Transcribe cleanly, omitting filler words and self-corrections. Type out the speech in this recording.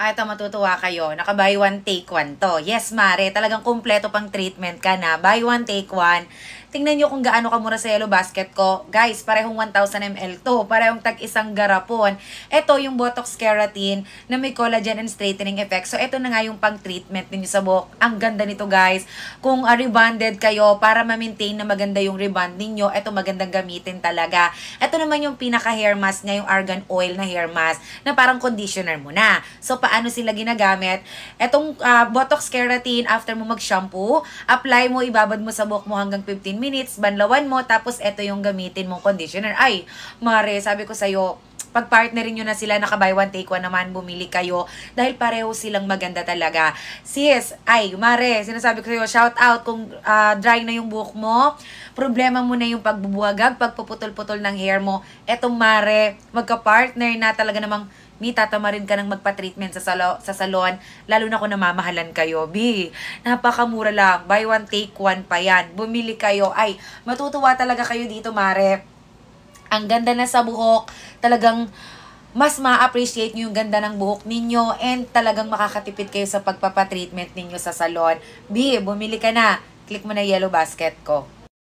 Ito matutuwa kayo. Naka buy one take one to. Yes, Mare. Talagang kumpleto pang treatment ka na. Buy one take one. Tingnan nyo kung gaano kamura sa Yellow Basket ko. Guys, parehong 1,000 ml to. Parehong tag-isang garapon. Ito yung Botox Keratin na may collagen and straightening effect. So, ito na nga yung pang-treatment ninyo sa buhok. Ang ganda nito, guys. Kung rebonded kayo para ma-maintain na maganda yung rebond ninyo, ito magandang gamitin talaga. Ito naman yung pinaka-hair mask niya, yung argan oil na hair mask na parang conditioner mo na. So, paano sila ginagamit? Etong Botox Keratin, after mo mag-shampoo, apply mo, ibabad mo sa buhok mo hanggang 15 minutes, banlawan mo, tapos ito yung gamitin mong conditioner. Ay, Mare, sabi ko sa'yo, pag-partnerin nyo na sila, naka-buy one, take one naman, bumili kayo, dahil pareho silang maganda talaga. Sis, ay, Mare, sinasabi ko sa'yo, shout out kung dry na yung buhok mo, problema mo na yung pagbubuhagag, pagpuputol-putol ng hair mo, etong Mare, magka-partner na talaga namang tatamarin ka ng magpa-treatment sa salon, lalo na kung namamahalan kayo. B, napakamura lang. Buy one, take one pa yan. Bumili kayo. Ay, matutuwa talaga kayo dito, Mare. Ang ganda na sa buhok. Talagang mas ma-appreciate nyo yung ganda ng buhok ninyo and talagang makakatipid kayo sa pagpapatreatment ninyo sa salon. B, bumili ka na. Click mo na Yellow Basket ko.